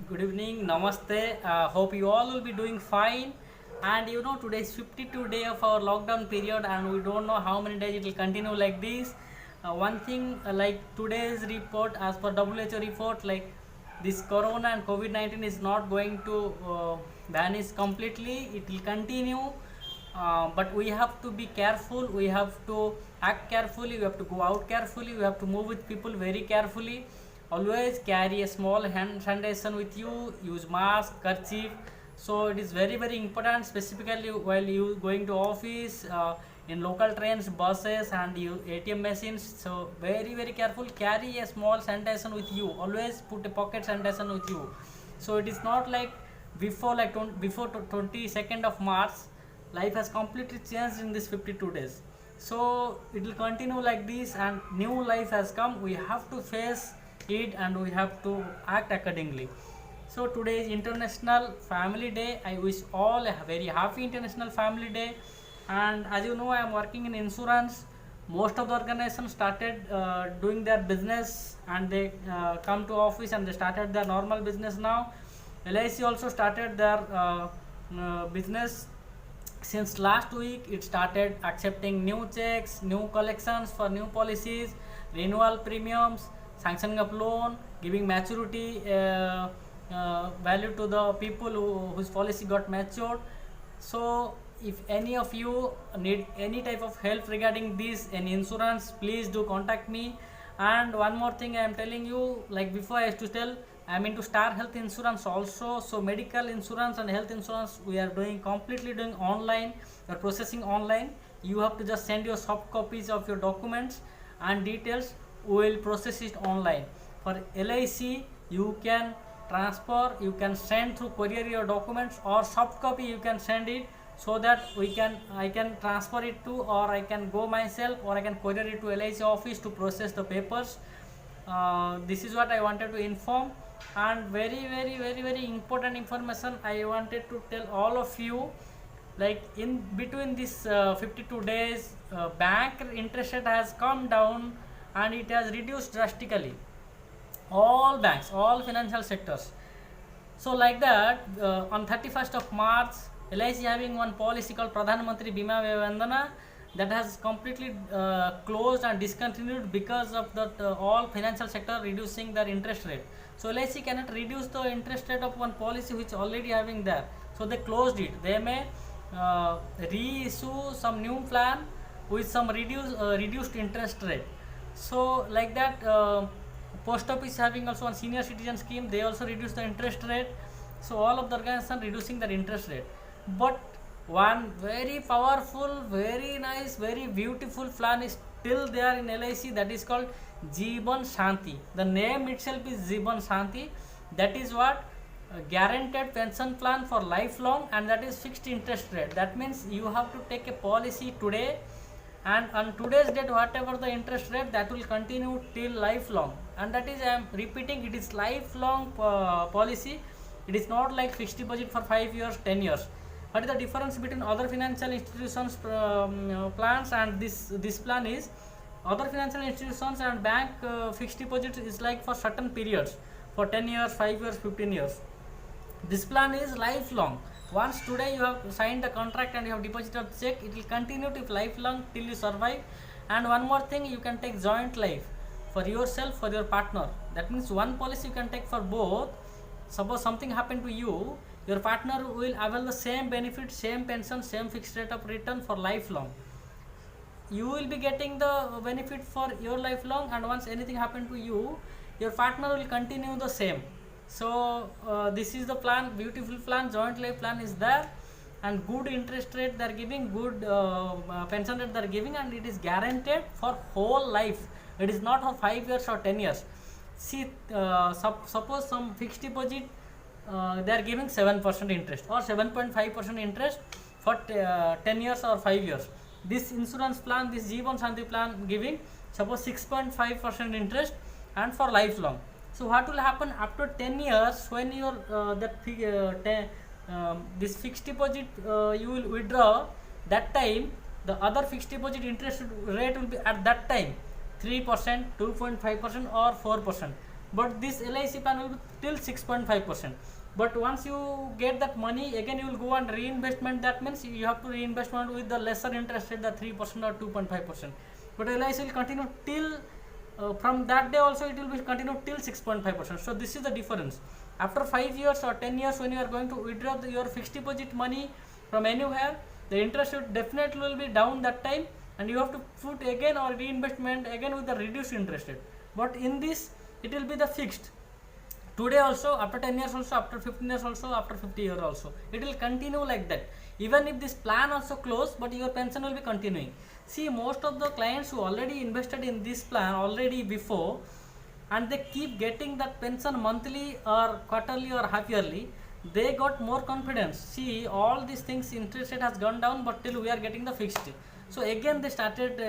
good evening, namaste. Hope you all will be doing fine. And today is 52 day of our lockdown period, and we don't know how many days it will continue like this. One thing, like today's report, as per WHO report, like this corona and COVID-19 is not going to vanish completely. It will continue, but we have to be careful. We have to act carefully. We have to go out carefully. We have to move with people very carefully. Always carry a small hand sanitizer with you. Use mask, kerchief. So it is very important, specifically while you going to office, in local trains, buses, and you ATM machines. So very careful. Carry a small sanitizer with you. Always put a pocket sanitizer with you. So it is not like before, like before 22nd of March. Life has completely changed in this 52 days. So it will continue like this, and new life has come. We have to face it, and we have to act accordingly. So today is International Family Day. I wish all a very happy International Family Day. And as you know, I am working in insurance. Most of the organizations started doing their business, and they come to office and they started their normal business now. LIC also started their business since last week. It started accepting new checks, new collections for new policies, renewal premiums, sanctioning of loan, giving maturity value to the people whose policy got matured. So if any of you need any type of help regarding this in insurance, please do contact me. And one more thing I am telling you, like before I used to tell, I am into Star Health Insurance also. So medical insurance and health insurance we are completely doing online. We are processing online. You have to just send your soft copies of your documents and details. We will process it online. For LIC, you can transfer, you can send through courier your documents, or soft copy you can send it, so that I can transfer it to, or I can go myself, or I can courier it to LIC office to process the papers. This is what I wanted to inform. And very important information I wanted to tell all of you. Like in between this 52 days, bank interest rate has come down, and it has reduced drastically. All banks, all financial sectors. So like that, on 31st of March, LIC having one policy called Pradhan Mantri Bima Vandana, that has completely closed and discontinued because of that all financial sector reducing their interest rate. So LIC cannot reduce the interest rate of one policy which already having there. So they closed it. They may reissue some new plan with some reduced interest rate. So like that, post office having also one senior citizen scheme. They also reduce the interest rate. So all of the organizations reducing their interest rate. But one very powerful, very nice, very beautiful plan is still there in LIC, that is called Jeevan Shanti. The name itself is Jeevan Shanti. That is what? Guaranteed pension plan for lifelong, and that is fixed interest rate. That means you have to take a policy today, and on today's date, whatever the interest rate, that will continue till lifelong. And that is, I am repeating, it is lifelong policy. It is not like fixed deposit for 5 years, 10 years. What is the difference between other financial institutions plans and this plan is, other financial institutions and bank fixed deposit is like for certain periods, for 10 years, 5 years, 15 years. This plan is lifelong. Once today you have signed the contract and you have deposited the check, it will continue to lifelong till you survive. And one more thing, you can take joint life for yourself, for your partner. That means one policy you can take for both. Suppose something happened to you, your partner will avail the same benefit, same pension, same fixed rate of return for lifelong. You will be getting the benefit for your lifelong, and once anything happened to you, your partner will continue the same. So this is the plan, beautiful plan, joint life plan is there, and good interest rate they are giving, good pension rate they are giving, and it is guaranteed for whole life. It is not for 5 years or 10 years. See, suppose some fixed deposit, they are giving 7% interest or 7.5% interest for 10 years or 5 years. This insurance plan, this Jeevan Shanti plan, giving suppose 6.5% interest and for lifelong. So what will happen after 10 years, when your this fixed deposit you will withdraw, that time the other fixed deposit interest rate will be at that time 3%, 2.5% or 4%. but this LIC plan will be till 6.5%. But once you get that money, again you will go and reinvestment. That means you have to reinvestment with the lesser interest rate, the 3% or 2.5%. But LIC will continue till from that day also it will be continue till 6.5%. So this is the difference. After 5 years or 10 years, when you are going to withdraw your fixed deposit money from anywhere, the interest rate definitely will be down that time, and you have to put again or reinvestment again with the reduced interest rate. But in this it will be the fixed. Today also, after 10 years also, after 15 years also, after 50 years also, it will continue like that. Even if this plan also close, but your pension will be continuing. See, most of the clients who already invested in this plan already before, and they keep getting that pension monthly or quarterly or half yearly, they got more confidence. See, all these things, interest rate has gone down, but still we are getting the fixed. So again they started